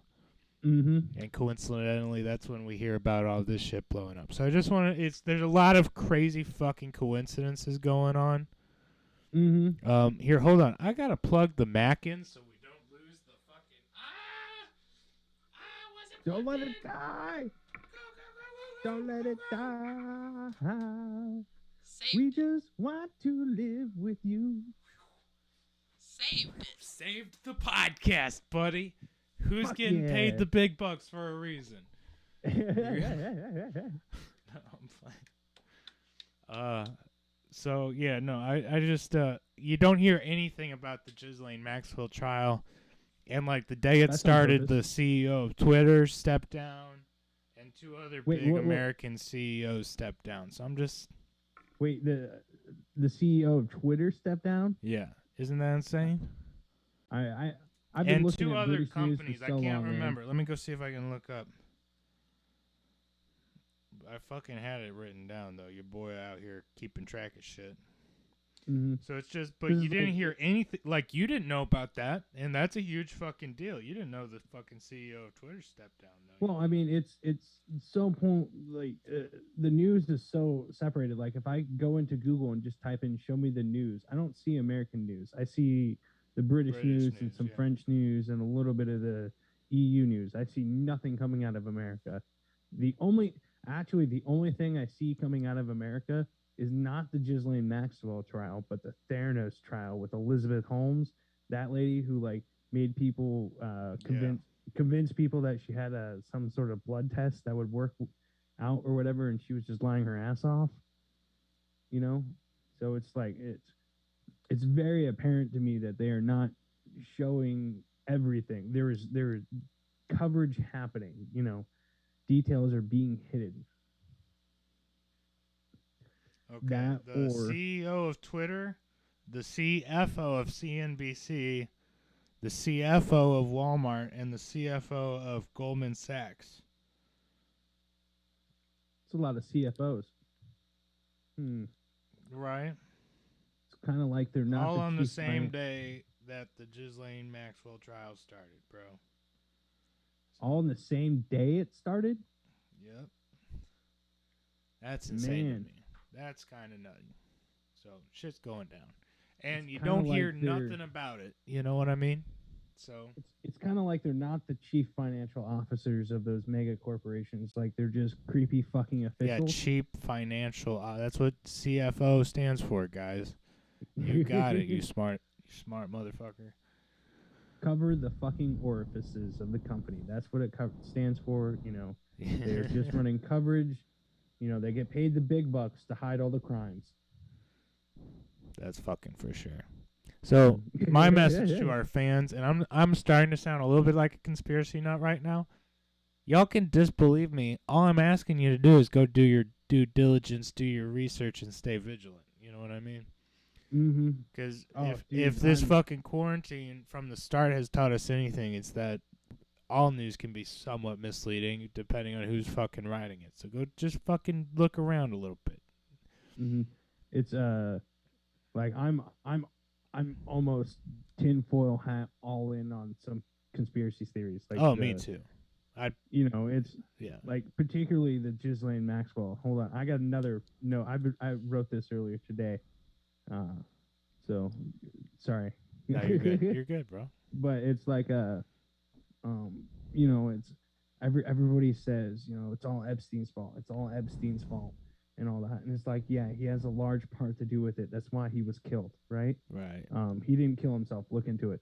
And coincidentally, that's when we hear about all this shit blowing up. So I just want to. There's a lot of crazy fucking coincidences going on. Here, hold on. I gotta plug the Mac in so we don't lose the fucking. Don't let it die. Don't let it die. We just want to live with you. Saved it. Saved the podcast, buddy. Who's getting paid the big bucks for a reason? No, I'm fine. So yeah, no, I just you don't hear anything about the Ghislaine Maxwell trial, and like the day it started, the CEO of Twitter stepped down, and two other big American CEOs stepped down. So I'm just the CEO of Twitter stepped down. Yeah, isn't that insane? I've been and looking two at other British companies. news for I so can't long, remember. man. Let me go see if I can look up. I fucking had it written down though. Your boy out here keeping track of shit. So it's just, but you didn't hear anything. Like you didn't know about that, and that's a huge fucking deal. You didn't know the fucking CEO of Twitter stepped down though. Well, I mean, it's so the news is so separated. Like if I go into Google and just type in "show me the news," I don't see American news. I see the British news and some French news and a little bit of the EU news. I see nothing coming out of America. The only thing I see coming out of America is not the Ghislaine Maxwell trial, but the Theranos trial with Elizabeth Holmes, that lady who like made people convince people that she had some sort of blood test that would work out or whatever, and she was just lying her ass off. So it's like it's very apparent to me that they are not showing everything. There is coverage happening. Details are being hidden. Okay. The CEO of Twitter, the CFO of CNBC, the CFO of Walmart, and the CFO of Goldman Sachs. It's a lot of CFOs. Right. It's kind of like they're not all on the same day that the Ghislaine Maxwell trial started, bro. All on the same day it started? Yep. That's insane to me. That's kind of nutty. So shit's going down, and you don't hear nothing about it. You know what I mean? So It's kind of like they're not the chief financial officers of those mega corporations. Like they're just creepy fucking yeah, officials. cheap financial. That's what CFO stands for, guys. You got it, you smart motherfucker. Cover the fucking orifices of the company. That's what it stands for. You know, they're just running coverage. You know, they get paid the big bucks to hide all the crimes. That's fucking for sure. So my message to our fans, and I'm starting to sound a little bit like a conspiracy nut right now. Y'all can disbelieve me. All I'm asking you to do is go do your due diligence, do your research, and stay vigilant. You know what I mean? Mm-hmm. Because Oh, if this fucking quarantine from the start has taught us anything, it's that all news can be somewhat misleading depending on who's fucking writing it. So go just fucking look around a little bit. Mm-hmm. It's like I'm almost tinfoil hat all in on some conspiracy theories. Like Me too. You know, it's Yeah. like particularly the Ghislaine Maxwell. Hold on, I got another. No, I wrote this earlier today. So sorry. No, you're good. You're good, bro. But it's like you know, it's everybody says, you know, it's all Epstein's fault. It's all Epstein's fault and all that. And it's like, yeah, he has a large part to do with it. That's why he was killed, right? Right. He didn't kill himself. Look into it.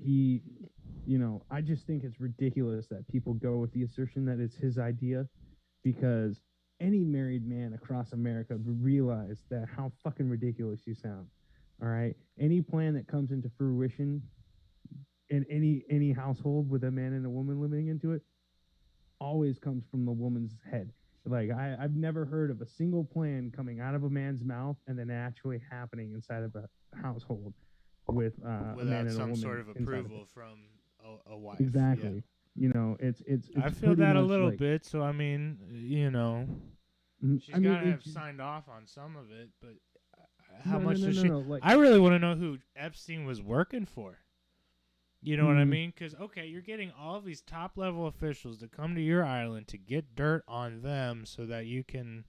He, you know, I just think it's ridiculous that people go with the assertion that it's his idea, because any married man across America would realize that how fucking ridiculous you sound. All right. Any plan that comes into fruition in any household with a man and a woman living into it always comes from the woman's head. Like I've never heard of a single plan coming out of a man's mouth and then actually happening inside of a household with a man without and a some woman sort of inside approval from a wife. Exactly. Yeah. You know, it's I feel that a much little like, bit. So I mean, you know, she's I mean, gotta have signed off on some of it. But how no, much no, does no, she? no, like, I really want to know who Epstein was working for. You know what I Mhm. mean? Because, okay, you're getting all of these top-level officials to come to your island to get dirt on them so that you can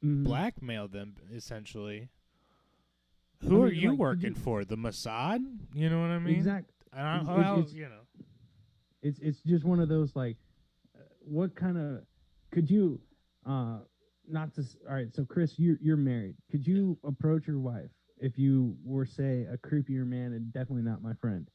blackmail them, essentially. Who are you like, working for? The Mossad? You know what I mean? Exactly. You know. It's just one of those, like, what kind of, could you, not to, all right, so Chris, you're married. Could you approach your wife if you were, say, a creepier man and definitely not my friend,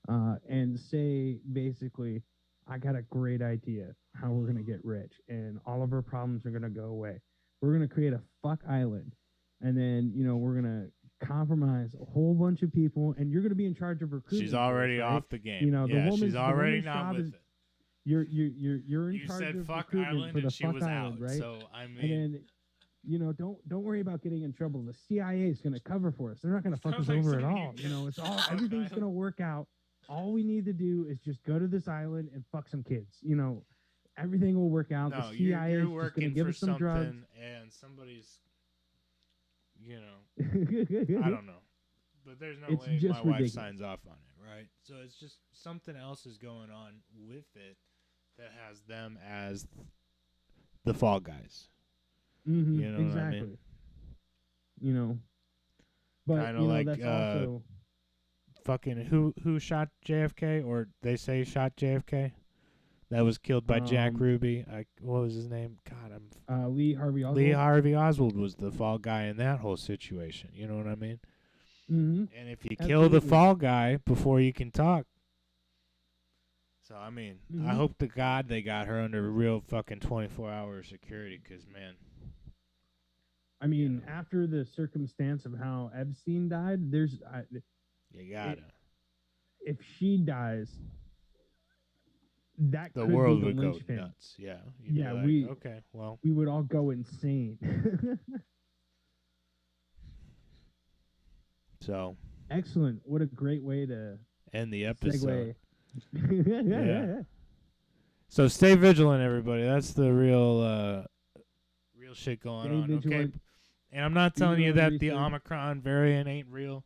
and say, basically, I got a great idea how we're going to get rich and all of our problems are going to go away. We're going to create a fuck island, and then, you know, we're going to compromise a whole bunch of people, and you're going to be in charge of recruitment. She's already right? off the game. You know, yeah, the woman's, she's already the not with it. You're in You charge said of fuck recruitment island for the and she fuck was island, out. right? So, I mean. And then, you know, don't worry about getting in trouble. The CIA is going to cover for us. They're not going to fuck us over at all. You know, it's all, everything's going to work out. All we need to do is just go to this island and fuck some kids. You know, everything will work out. No, the CIA you're is just going working to give for us some something, drugs. and somebody's, you know, I don't know. But there's no It's way just my wife ridiculous. signs off on it, right? So it's just something else is going on with it that has them as the fall guys. Mm-hmm, You know exactly. what I mean? You know, but Kinda you know, like, that's also fucking who shot JFK, or they say shot JFK? That was killed by Jack Ruby. What was his name? God, Lee Harvey Oswald. Lee Harvey Oswald was the fall guy in that whole situation. You know what I mean? Mm-hmm. And if you kill the fall guy before you can talk, so I mean, I hope to God they got her under real fucking 24-hour security, because man. I mean, after the circumstance of how Epstein died, there's You gotta. If she dies, that The could world be the would go linchpin. nuts. Yeah. You'd Yeah, be like, okay, well. we would all go insane. So. Excellent. What a great way to end the episode. Segue. Yeah. So stay vigilant, everybody. That's the real shit going on. Okay. And I'm not telling you that the Omicron variant ain't real.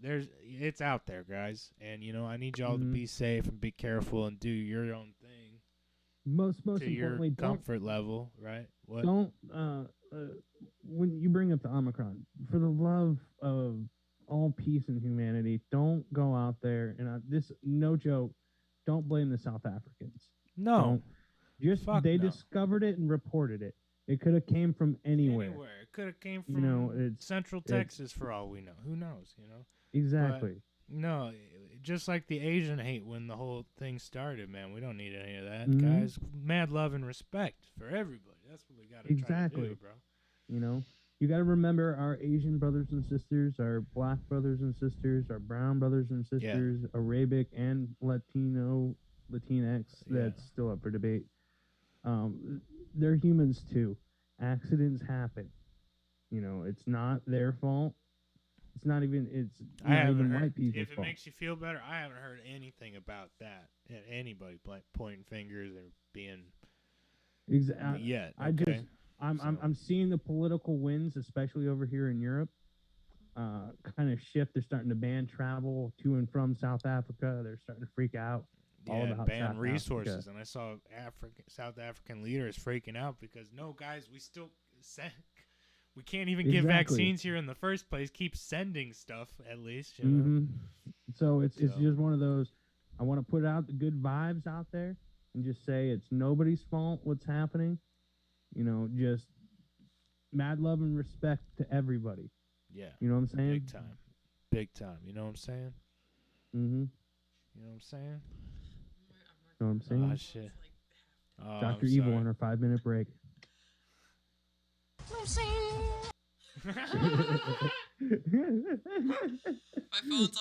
It's out there, guys. And you know, I need y'all to be safe and be careful and do your own thing. Most to importantly, your comfort level, right? What? Don't when you bring up the Omicron, for the love of all peace and humanity. Don't go out there and this no joke. Don't blame the South Africans. No. Don't. Just Fuck they no. discovered it and reported it. It could have came from anywhere. It could have came You from know, Central Texas for all we know. Who knows, you know? Exactly. But, no, just like the Asian hate when the whole thing started, man. We don't need any of that, Mhm. guys. Mad love and respect for everybody. That's what we got to try to do, bro. You know, you got to remember our Asian brothers and sisters, our black brothers and sisters, our brown brothers and sisters, Arabic and Latino, Latinx. That's still up for debate. They're humans too. Accidents happen. You know, it's not their fault. It's not even. It's not even white people's If it fault. makes you feel better, I haven't heard anything about that. Anybody pointing fingers or being yet. Okay? I'm seeing the political winds, especially over here in Europe, kind of shift. They're starting to ban travel to and from South Africa. They're starting to freak out. All about ban South resources, Africa. and I saw South African leaders freaking out because no, guys, we can't even give vaccines here in the first place. Keep sending stuff at least. You know? So it's just one of those. I want to put out the good vibes out there and just say it's nobody's fault what's happening. You know, just mad love and respect to everybody. Yeah, you know what I'm saying? Big time. You know what I'm saying? Mm-hmm. You know what I'm saying? Know what I'm saying? Oh shit. Dr. Evil on her 5-minute break. My phone's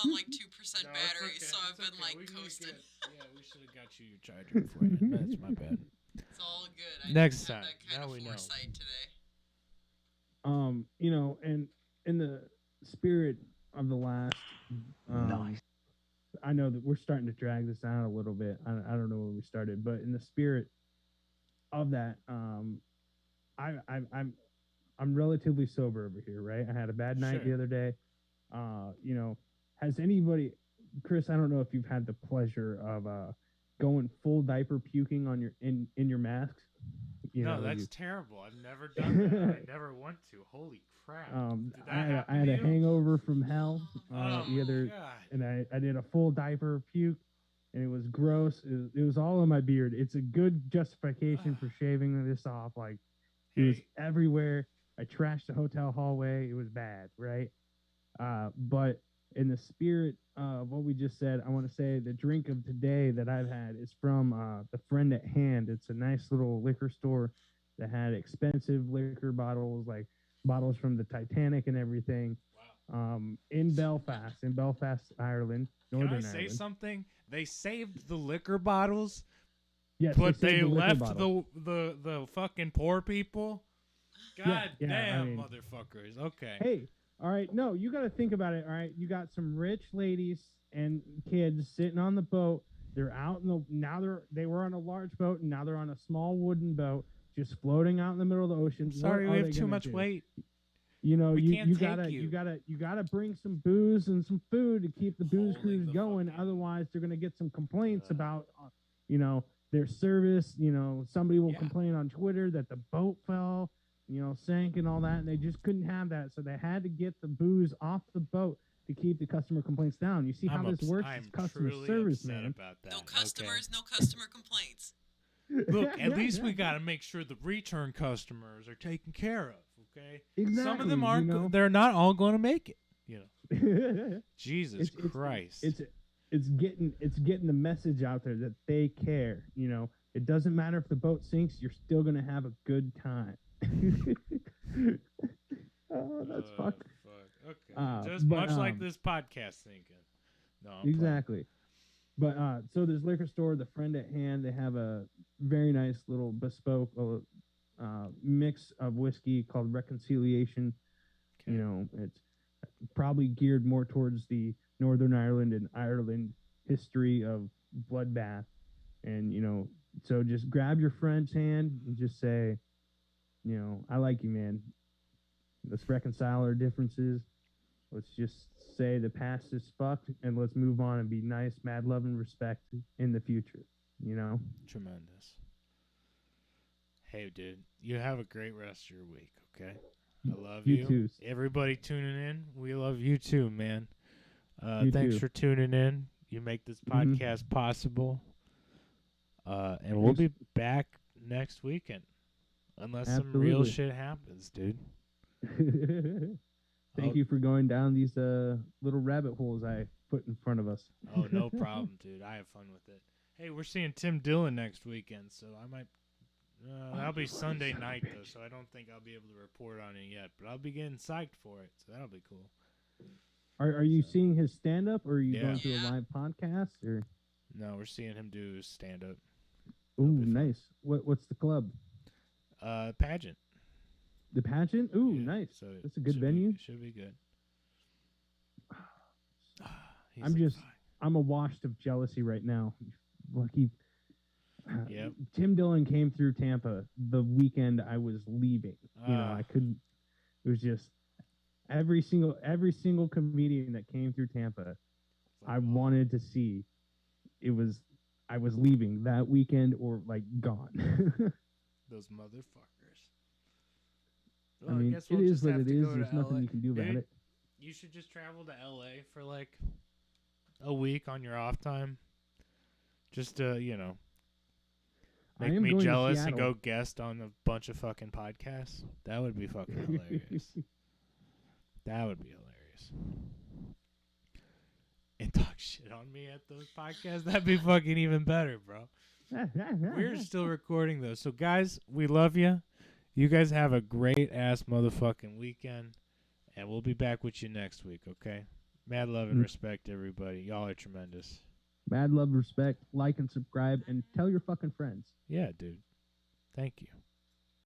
on like 2% battery, so I've been like coasting. We should have got you your charger before you. That's my bad. It's all good. I Next didn't have time. that kind Now of we know. foresight today. You know, and in the spirit of the last, Nice. I know that we're starting to drag this out a little bit. I don't know where we started, but in the spirit of that, I'm relatively sober over here, right? I had a bad night the other day. You know, has anybody, Chris? I don't know if you've had the pleasure of going full diaper puking on in your masks. No, that's terrible. I've never done that. I never want to. Holy crap! I had a hangover from hell the other, God. and I did a full diaper puke, and it was gross. It was all on my beard. It's a good justification for shaving this off. Like it was everywhere. I trashed the hotel hallway. It was bad, right? But in the spirit of what we just said, I want to say the drink of today that I've had is from the Friend at Hand. It's a nice little liquor store that had expensive liquor bottles, like bottles from the Titanic and everything. Wow. In Belfast, Ireland, Northern Ireland. Can I say something? They saved the liquor bottles, yes, but they the left the fucking poor people. God damn, motherfuckers. Okay. Hey, all right. No, you got to think about it. All right. You got some rich ladies and kids sitting on the boat. They're out they were on a large boat and now they're on a small wooden boat just floating out in the middle of the ocean. Sorry, we have too much weight. You know, you gotta bring some booze and some food to keep the booze cruise going. Otherwise, they're gonna get some complaints about, you know, their service. You know, somebody will complain on Twitter that the boat fell, you know, sank and all that, and they just couldn't have that, so they had to get the booze off the boat to keep the customer complaints down. You see how this works? It's customer service, man. About that. No customers, no customer complaints. Look, at least we got to make sure the return customers are taken care of, okay? Exactly. Some of them aren't. You know? They're not all going to make it, you know. Jesus Christ. It's getting the message out there that they care, you know. It doesn't matter if the boat sinks, you're still going to have a good time. Oh, that's fucked. Fuck. Okay. Just much like this podcast thinking. No, exactly. But so this liquor store, the Friend at Hand, they have a very nice little bespoke mix of whiskey called Reconciliation. Okay. You know, it's probably geared more towards the Northern Ireland and Ireland history of bloodbath. And, you know, so just grab your friend's hand and just say, you know, I like you, man. Let's reconcile our differences. Let's just say the past is fucked and let's move on and be nice, mad love and respect in the future, you know? Tremendous. Hey, dude, you have a great rest of your week, okay? I love You you. too. Everybody tuning in, we love you too, man. You Thanks too. for tuning in. You make this Mhm. podcast possible. And we'll be back next weekend. Unless some real Absolutely. shit happens, dude. Thank you for going down these little rabbit holes I put in front of us. Oh, no problem, dude. I have fun with it. Hey, we're seeing Tim Dillon next weekend, so I might. That'll be Sunday night, though, so I don't think I'll be able to report on it yet. But I'll be getting psyched for it, so that'll be cool. Are you seeing his stand up, or are you Yeah. going to a live podcast? Or No, we're seeing him do stand up. ooh, be fun. nice. What's the club? Pageant. The Pageant. Ooh, Yeah, nice. so That's a good should venue. Should be good. He's I'm just- fine. I'm awashed of jealousy right now. Lucky. Yep. Tim Dillon came through Tampa the weekend I was leaving. I couldn't. It was just every single comedian that came through Tampa, I wanted to see. I was leaving that weekend or like gone. Those motherfuckers. I Well, mean, guess it we'll is just what have it to is. go to There's nothing LA. you can do about Dude, it. You should just travel to LA for like a week on your off time. Just to, I make am me going to jealous and Seattle. go guest on a bunch of fucking podcasts. That would be fucking hilarious. That would be hilarious. And talk shit on me at those podcasts. That'd be fucking even better, bro. We're still recording those. So, guys, we love you. You guys have a great ass motherfucking weekend. And we'll be back with you next week, okay? Mad love and respect, everybody. Y'all are tremendous. Mad love, respect, like and subscribe, and tell your fucking friends. Yeah, dude. Thank you.